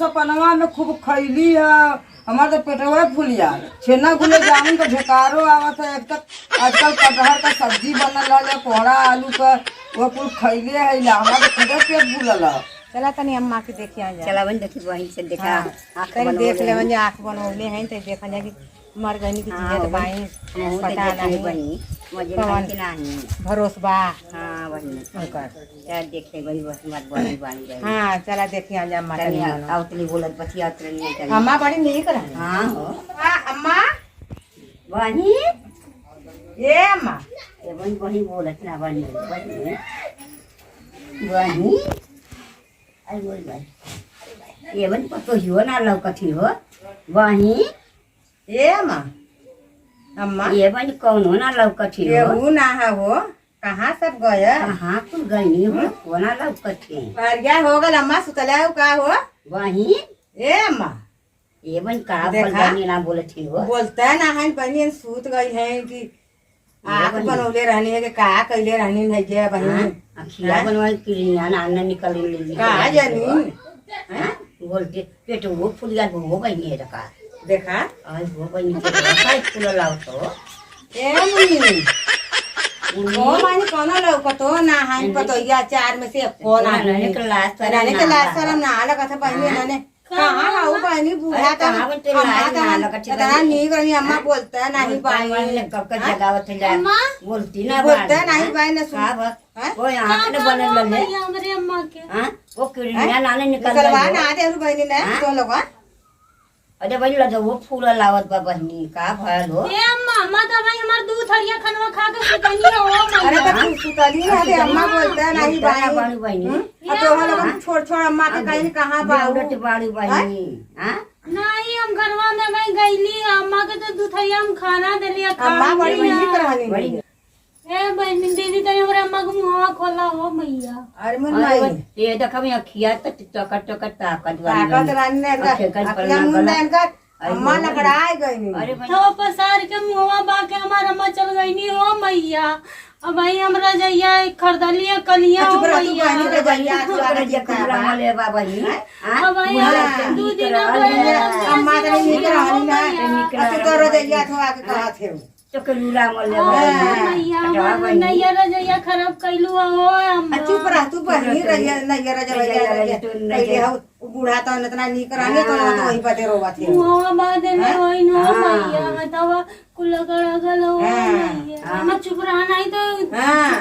सपनवा में खूब खैली है। हमारे तो पेटवा फूलिया छेना गुले जामुन का ढेकारो आवत है। एक तक आजकल कटहर का सब्जी बनल है, कोहड़ा आलू का वो कुल खैले है। हमारे खुद पेट फूलल है। चला तनी अम्मा के देखे आ जा। चला बन देखी वहीं से देखा तनी देख ले बन आँख बनौले हैं तो देखा जा कि मर गई की चीजें दवाई पता नहीं बनी मुझे नहीं भरोसबा। हां वही उनकर यार देखे वही बस मत बनी बानी गई। हां चला देखी आ जा अम्मा तनी आउतली बोलत बतिया उतरनी चली अम्मा बड़ी नहीं करा। हां हो अम्मा वही ये अम्मा ये वही वही बोलत ना बनी वही वही आई बोल भाई ये बन पतो हियो ना लौकथी हो वही ये अम्मा अम्मा ये बन कौन हो ना लौकथी ये हो वो ना है वो कहाँ सब गए कहाँ कुल गई हो कोना लौकथी परिया हो गल अम्मा सुतला का हो वही ए अम्मा ये बन का देखा? बनी ना बोलथी हो बोलता ना है बहनी सूत गई है कि आँख बनौले रहनी है कि का कैले रहनी है जे बहनी अखिया बनवाई किरिया ना ना निकल ली का जानी बोलते पेट वो फुलिया वो बनी है रखा देखा आज वो बनी के फूल लाओ तो ए मुनी ओ मानी कोनो लौकतो ना है पतोया चार में से कौन आ रहने के लास्ट रहने के लास्ट शर्म ना लगा था बहनी ने कहाँ हाउ बहनी बूढ़ा था अम्मा नहीं करनी अम्मा बोलता नहीं बहनी कब का जगावत है बोलती ना बोलता नहीं बहनी ने सुन वो यहाँ ने बने लगे हमारे अम्मा के हाँ वो किरिया नाने निकल निकलवा ना दे बहनी ने तो लोग अरे भाई लगे वो फूल लावत बा बहनी का भयल हो ए अम्मा अम्मा तो भाई हमार दूध हरिया खनवा खा के सुतनी हो अरे तो सुतली ना दे अम्मा बोलता नहीं बाड़ी बहनी अब तो हम लोग छोड़ छोड़ अम्मा के कहीं कहाँ बाउडट बाड़ी बहनी हां नहीं हम घरवा में मैं गईली अम्मा के तो दूध हरिया हम खाना देली अम्मा बड़ी नहीं करवानी ए बहनी दीदी तनी हमरे अम्मा को मुंह खोला हो मैया अरे मन नहीं ये देखा मैं अखिया तक टकट टकट ताकत ताकत रानी ने अकेला मुंडा इनका अम्मा लकड़ाई गई अरे तो पसार के मुंहवा बाके हमार अम्मा चल गई नी हो मैया अब भाई हमरा जइया खरदलिया कलिया हो मैया ले बाबा ही अब भाई दू दिन अम्मा तो नहीं करवानी ना तो करो दैया तो आके कहा थे तो कलूला मोले मैया नैया रजैया खराब कैलू हो अम्मा चुप रह तू बहनी रजिया नैया रजिया पहले हो बूढ़ा तो इतना नहीं कराने तो वही पते रोवा थे मुंह बाद में होई नो मैया हटावा कुल गल हो मैया हम चुप रहा नहीं तो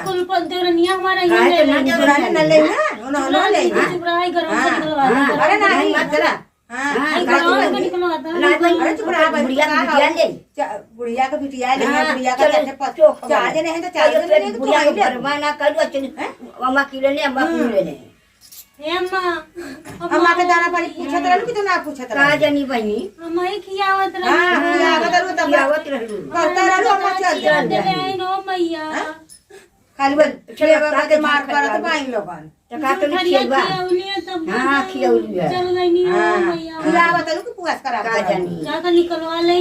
कुल पते रनिया हमारा ये नहीं चुराने न ले ना उन्होंने ले चुप रहा है घर से निकलवा अरे नहीं मत चला अरे चुप रहा बुढ़िया ले बुढ़िया का बिटिया ले बुढ़िया का चार्ज नहीं है तो चार्ज नहीं बुढ़िया को भरवाना करू अम्मा किले ने अम्मा किले ने हे अम्मा अम्मा के दाना पानी पूछत रहलू कि तू ना पूछत रहलू का जानी बहनी अम्मा ही खियावत रही हां खियावत रहलू तब खियावत रहलू करता रहलू अम्मा चल दे आई नो मैया खाली बस चले बाबा के मार करत पाइन लोगन टका तो खियावा हां खियाउली है चल गई नी मैया खियावत रहलू कि पुआस करा का जानी जाकर निकलवा ले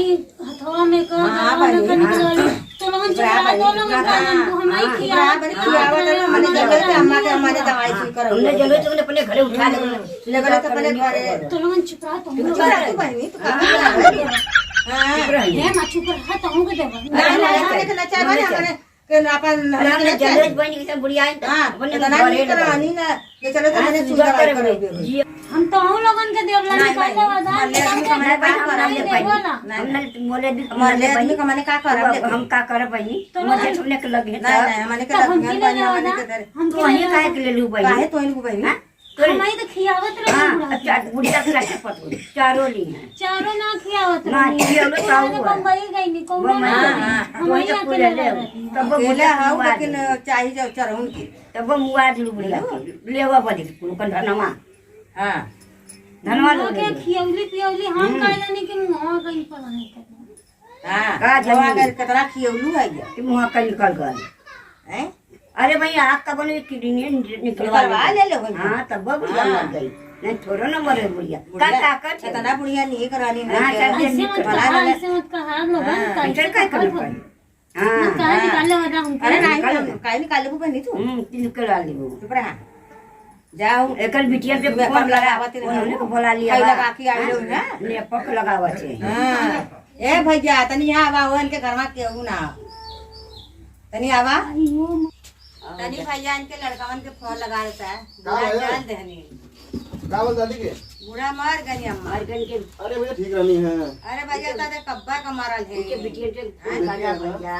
हथवा में का निकलवा ले तो लोगन चला दो लोगन हम ही खियावत हमने जगह पे अम्मा के हमारे दवाई सुई करो हमने जगह तो अपने घरे उठा ले लगल तो अपने घरे तो लोगन चुप रहा तो चुप रह तू बहनी तू का हां हे मा चुप रहा तो हम के देबा नहीं हमने के नचा बने हमने के अपन हमने जगह बनी के बुढ़िया हां अपने नहीं करानी ना ये चलो तो मैंने सुई दवाई करो हम तो हम लोगन के देवला निकाले वादा हमने मोले दी हमारे आदमी का माने का करब हम का करब बहनी मुझे छुने के लगे नहीं नहीं हमने के लग बनी हमने के हम तो वही काहे के ले लू बहनी काहे तो इनको बहनी हम ही तो खियावत रहे अच्छा बुढ़िया के लाके पटो चारों ली हैं चारों ना खियावत ना खियावलो ताऊ बम्बई गई नी कौन हम ही अकेले तब बोले हां लेकिन चाहिए जो चरहुन की तब मुआ दिलू बुढ़िया लेवा पड़ी कुन धनमा हां धनवा लो के खियौली पियौली हम कह जानी कि मुंह कहीं पर नहीं करना हां का जवा कर कितना खियौलू है ये कि मुंह का निकल गल हैं अरे भाई आग का बने किडनी निकलवा ले ले हां तब बुढ़िया मर गई नहीं थोड़ा ना मरे बुढ़िया का ताकत इतना बुढ़िया नहीं करानी हां ऐसे मत कहा ऐसे मत कहा लोगन कैसे काय कर पाई हां कहा निकाले वाला हम अरे नहीं काहे निकाले को बनी तू निकला ली वो चुप रहा जाओ एकर बिटिया पे मैं फोन कब लगा लगावत रहे। उन्होंने को बोला लिया कई बा। लगा के आई लोग ना नेपक लगावत है। हाँ ए भैया तनी यहाँ आवा हो इनके घर में केहू ना तनी आवा तनी भैया इनके लड़कावन के फोन लगा देता है बुढ़ा जान देहनी का बोल दादी के बुढ़ा मर गई अम्मा मरगन के अरे भैया ठीक रहनी है अरे भैया ताते कब्बा का मारल है के बिटिया पे गाजा भैया।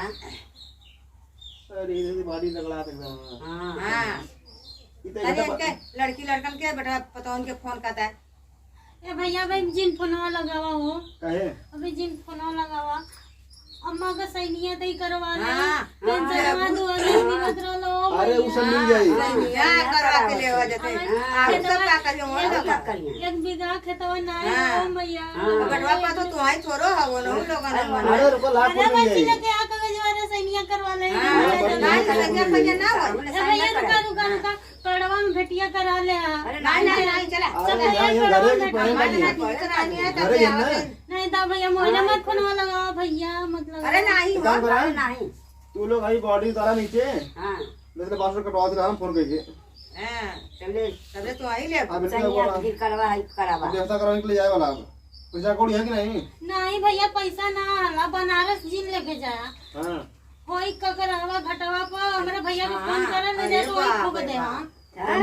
अरे ये बॉडी लगला एकदम हां हाँ तनी इनके लड़की लड़कन के बेटा पता उनके फोन करता है ए भैया भाई जिन फोनवा लगावा हो काहे अभी जिन फोनवा लगावा अम्मा का सैनिया तई करवा ले हाँ, पेंशनवा 2000 मिलत रहलो अरे वो सब मिल जाई क्या करवा के ले हो जाते आप सब का करियो हो लगा एक बीघा खेतवा नहीं हाँ। हो भैया बटवा पा तो तुम्हारी छोरो है वो लोग लोगन मन अरे रुको लाख अरे मिल बच्ची जाई लोग के आ कागज वाले सैनिया करवा ले नहीं भैया ना हो भैया रुका कड़वा में भेटिया करा ले नहीं चला अरे यहाँ घरे की पहले घरे ना नहीं दा भैया मोहल्ला मत फोनवा लगाओ भैया मतलब अरे नहीं हो काम करा नहीं तू लोग आई बॉडी तारा नीचे हां मेरे पास कटवा दे हम फोन करके हां चले तबे तो आई ले अब इनका सैनिया बोला की करवा है करावा व्यवस्था कराने के लिए जाए वाला अब पैसा कोड़ी है कि नहीं नहीं भैया पैसा ना हाला बनारस जिन लेके जा हां होई ककरवा घटवा पर हमरे भैया के फोन करे ले जा तो वही ठोक दे हां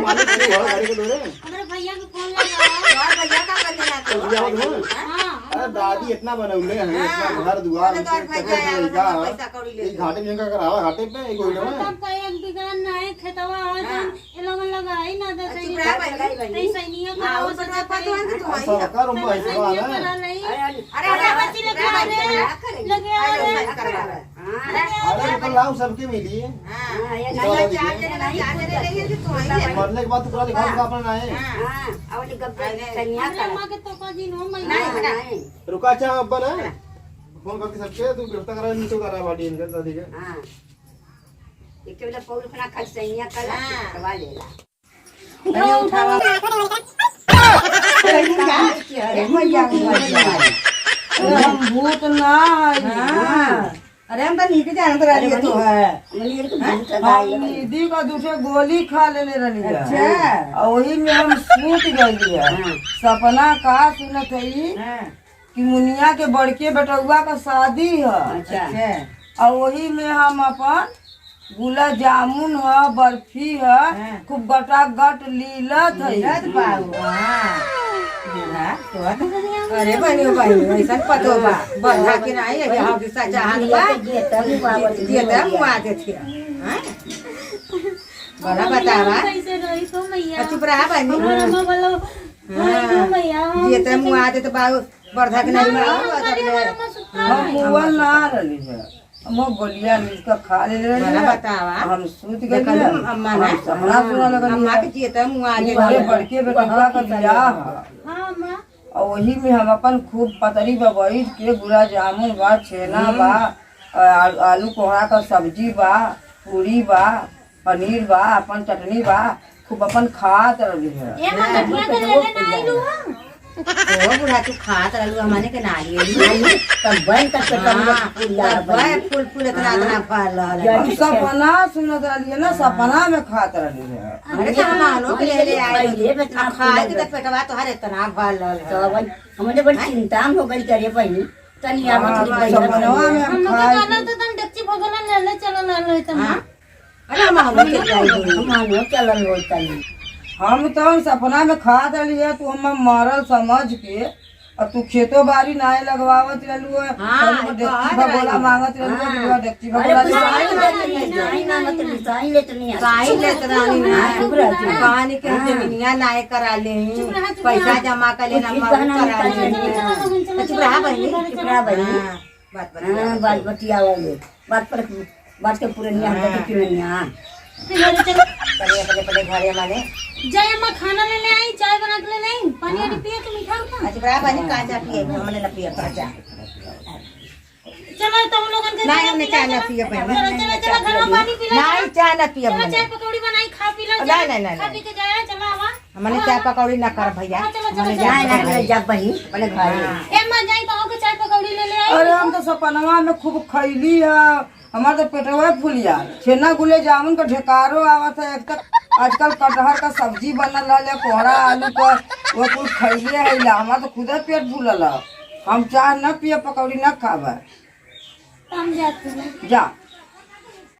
मालिक नहीं घर गाड़ी के दोरे हमरे भैया के फोन लगाओ और भैया का कर लेना तो भैया हो हां अरे दादी इतना बनौले हैं इतना घर दुआर तो और भैया पैसा कौड़ी ले घाटे में इनका करावा घाटे पे एक होइले में तब का एक बीघा नहीं खेतवा हो जन ए लोगन लगाई ना दे सही सैनिया का हां उस पर पा तो है कि तुम्हारी सरकार हम पैसा सैनिया वाला करा नहीं अरे अरे बच्ची लेके आ रे लगे आ रे अरे ऊपर लाओ सबके मिली हां ये नहीं चार जने ले कि तुम्हारी मरने के बाद तो पूरा दिखा का अपना है हां आवली गप्पे सैनिया हमरे करा मां के तो का दिन हो नहीं मैं बेटा नहीं रुका अच्छा अब्बा ना फोन करके सबके तू गिरफ्तार करा नीचे उतारा बॉडी इनका दादी के हां एक बेला पौल खाना खा सैनिया करा करवा लेला अरे उठावा हम भूत ना अरे हम तो नीचे जानत रही तो है मनीर को भूत हम लगाई निधि का दूसरे गोली खा लेने रही है अच्छा और वही में हम सूत गई है सपना का सुनत है कि मुनिया के बड़के बेटुआ का शादी है अच्छा और वही में हम अपन गुलाब जामुन है बर्फी है खूब गटागट लीलत है रत बाबू अरे बनियो भाई ऐसा पतो बा बंधा के नहीं है हम के सच्चा हाथ बा ये तब बाबत ये तब मुआते थे हैं बड़ा बतावा कैसे रही तो मैया चुप रहा बनी हमारा मां बोलो तो मैया ये तब मुआते तो बाबू बर्धा के नहीं मारो हम मुअल ना रही है हम गोलियां मिलकर खा ले रही बड़ा है बतावा हम सूत गए अम्मा ना सपना सुना लगल अम्मा के ये तब मुआते बड़े बड़के बेटुआ का बियाह है हां मां और वही में हम अपन खूब पतरी बा बैठ के गुलाब जामुन बा छेना बा आलू कोहड़ा का सब्जी बा पूरी बा पनीर बा अपन चटनी बा खूब अपन खात रही है ए मां गठिया के लेले ना आइलू हां ओ बुढ़ा तू खात रहलू हमने के नाली तब बन तक फूल फूल इतना इतना फल रहल हम सपना सुनत रही है ना सपना में खात रही है अरे तो मानो के ले ले आए ये बेतना खाए के तो पेटवा तो हर इतना फल रहल तो हमने बड़ी चिंता हो गई करे पहले तनिया मछली सपनवा में हम हम खाए कहला तो तन डक्ची भगला ले चलो ना ले तम अरे मानो के जाई मानो चलल हो तनी हम तो सपना में खात रही है तू हम मरल समझ के और तू खेतो बाड़ी नाय लगवावत रहलू है डेक्ची भगोला मांगत रहलू है डेक्ची भगोला साई ले तनी काई लेत रानी कहानी के जमीनिया नाय करा ले पैसा जमा कर लेना करा ले चुप रहा बनी बात बतिया वाले बात के पूरे निया के क्यों पले पले घरे माने जय अम्मा खाना ले ले आई चाय बना के ले ले आई पानी वाली पिए के मीठा उठा चुप रहा बनी काचा पिए हमने न पिए काचा चलो तुम लोगन के नहीं हमने चाय न पिए चलो चलो घर में पानी पी लो नहीं चाय न पिए चलो हमने चाय पकौड़ी बनाई खा पी लो नहीं खा पी के जाए चलो आवा हमने चाय पकौड़ी न कर भैया चलो जाए ना जब बही अपने घर ए मां जाई तो के चाय पकौड़ी ले ले आई अरे हम तो सपनवा में खूब खैली है हमारा तो पेटवा फूलिया छेना गुले जामुन का ढेकारो आवत है। एक तक आजकल कटहर का सब्जी बनल है, कोहड़ा आलू का वो कुल खैले है। हमारा तो खुदे पेट फूलल है। हम चाह न पिए पकौड़ी न खावे। हम जाते हैं। जा।